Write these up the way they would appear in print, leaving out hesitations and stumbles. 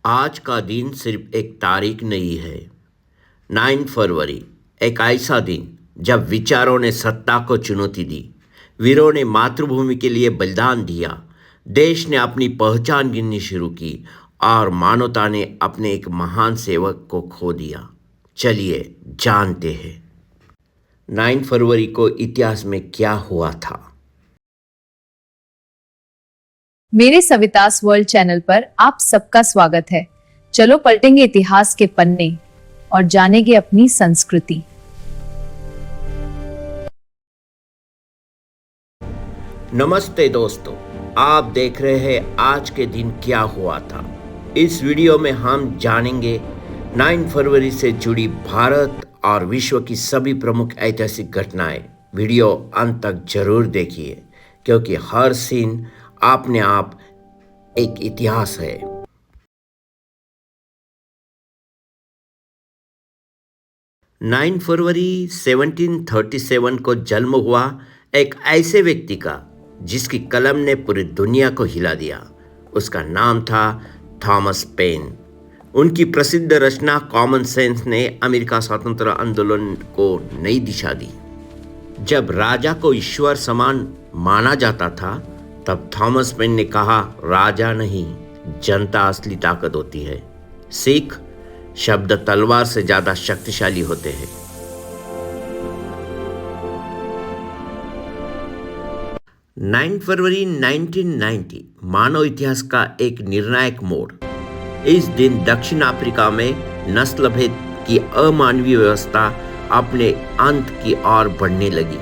आज का दिन सिर्फ एक तारीख नहीं है। 9 फरवरी एक ऐसा दिन जब विचारों ने सत्ता को चुनौती दी, वीरों ने मातृभूमि के लिए बलिदान दिया, देश ने अपनी पहचान गिननी शुरू की और मानवता ने अपने एक महान सेवक को खो दिया। चलिए जानते हैं 9 फरवरी को इतिहास में क्या हुआ था। मेरे सवितास वर्ल्ड चैनल पर आप सबका स्वागत है। चलो पलटेंगे इतिहास के पन्ने और जानेंगे अपनी संस्कृति। नमस्ते दोस्तों, आप देख रहे हैं आज के दिन क्या हुआ था। इस वीडियो में हम जानेंगे 9 फरवरी से जुड़ी भारत और विश्व की सभी प्रमुख ऐतिहासिक घटनाएं। वीडियो अंत तक जरूर देखिए क्योंकि हर सीन अपने आप एक इतिहास है। नाइन फरवरी 1737 को जन्म हुआ एक ऐसे व्यक्ति का जिसकी कलम ने पूरी दुनिया को हिला दिया। उसका नाम था थॉमस पेन। उनकी प्रसिद्ध रचना कॉमन सेंस ने अमेरिका स्वतंत्र आंदोलन को नई दिशा दी। जब राजा को ईश्वर समान माना जाता था तब थॉमस पेन ने कहा, राजा नहीं, जनता असली ताकत होती है। सीख, शब्द तलवार से ज्यादा शक्तिशाली होते हैं। 9 फरवरी 1990 मानव इतिहास का एक निर्णायक मोड़। इस दिन दक्षिण अफ्रीका में नस्ल भेद की अमानवीय व्यवस्था अपने अंत की ओर बढ़ने लगी।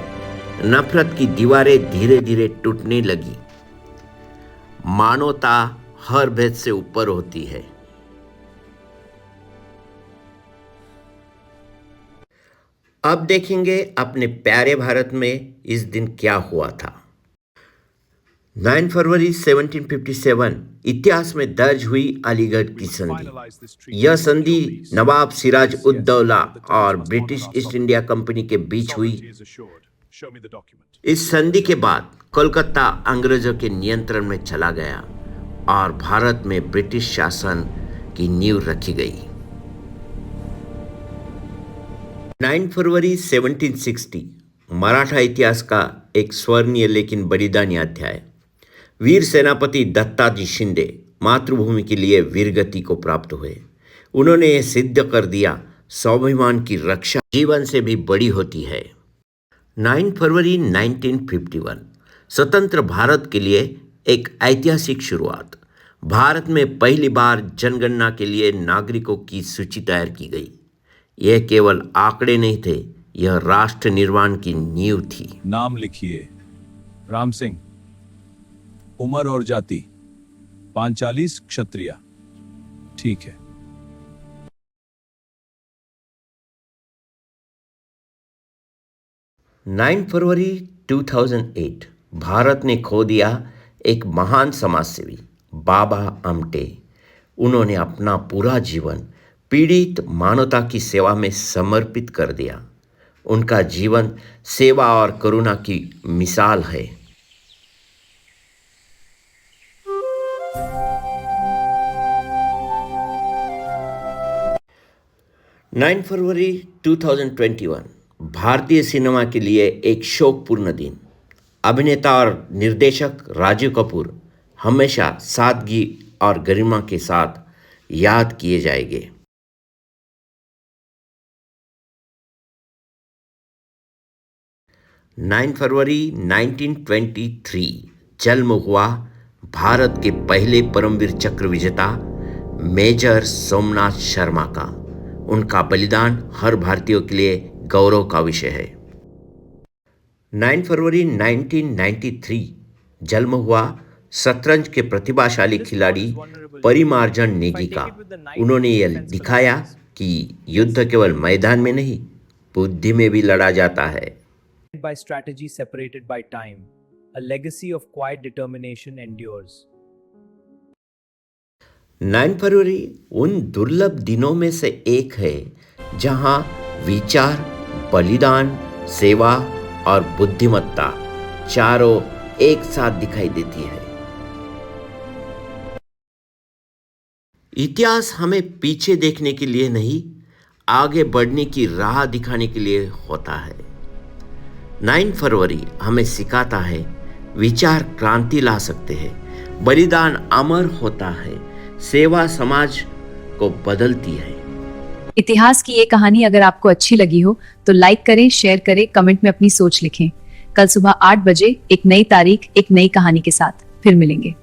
नफरत की दीवारें धीरे धीरे टूटने लगी। मानवता हर भेद से ऊपर होती है। अब देखेंगे अपने प्यारे भारत में इस दिन क्या हुआ था। 9 फरवरी 1757 इतिहास में दर्ज हुई अलीगढ़ की संधि। यह संधि नवाब सिराज उद दौला और ब्रिटिश ईस्ट इंडिया कंपनी के बीच हुई। इस संधि के बाद कोलकाता अंग्रेजों के नियंत्रण में चला गया और भारत में ब्रिटिश शासन की नींव रखी गई। 9 फरवरी 1760 मराठा इतिहास का एक स्वर्णीय लेकिन बलिदानी अध्याय। वीर सेनापति दत्ताजी शिंदे मातृभूमि के लिए वीरगति को प्राप्त हुए। उन्होंने यह सिद्ध कर दिया, स्वाभिमान की रक्षा जीवन से भी बड़ी होती है। 9 फरवरी 1951 स्वतंत्र भारत के लिए एक ऐतिहासिक शुरुआत। भारत में पहली बार जनगणना के लिए नागरिकों की सूची तैयार की गई। यह केवल आंकड़े नहीं थे, यह राष्ट्र निर्माण की नींव थी। नाम लिखिए, राम सिंह। उम्र और जाति 45, क्षत्रिय। ठीक है। नाइन फरवरी 2008 भारत ने खो दिया एक महान समाजसेवी, बाबा आमटे। उन्होंने अपना पूरा जीवन पीड़ित मानवता की सेवा में समर्पित कर दिया। उनका जीवन सेवा और करुणा की मिसाल है। नाइन फरवरी 2021 भारतीय सिनेमा के लिए एक शोकपूर्ण दिन। अभिनेता और निर्देशक राजीव कपूर हमेशा सादगी और गरिमा के साथ याद किए जाएंगे। 9 फरवरी 1923 जन्म हुआ भारत के पहले परमवीर चक्र विजेता मेजर सोमनाथ शर्मा का। उनका बलिदान हर भारतीय के लिए गौरव का विषय है। 9 फरवरी 1993 जन्म हुआ शतरंज के प्रतिभाशाली खिलाड़ी परिमार्जन नेगी का। उन्होंने यह दिखाया कि युद्ध केवल मैदान में नहीं, बुद्धि में भी लड़ा जाता है। By strategy separated by time, a legacy of quiet determination endures. 9 फरवरी उन दुर्लभ दिनों में से एक है जहां विचार, बलिदान, सेवा और बुद्धिमत्ता चारों एक साथ दिखाई देती है। इतिहास हमें पीछे देखने के लिए नहीं, आगे बढ़ने की राह दिखाने के लिए होता है। 9 फरवरी हमें सिखाता है विचार क्रांति ला सकते हैं, बलिदान अमर होता है, सेवा समाज को बदलती है। इतिहास की ये कहानी अगर आपको अच्छी लगी हो तो लाइक करें, शेयर करें, कमेंट में अपनी सोच लिखें। कल सुबह 8 बजे एक नई तारीख, एक नई कहानी के साथ फिर मिलेंगे।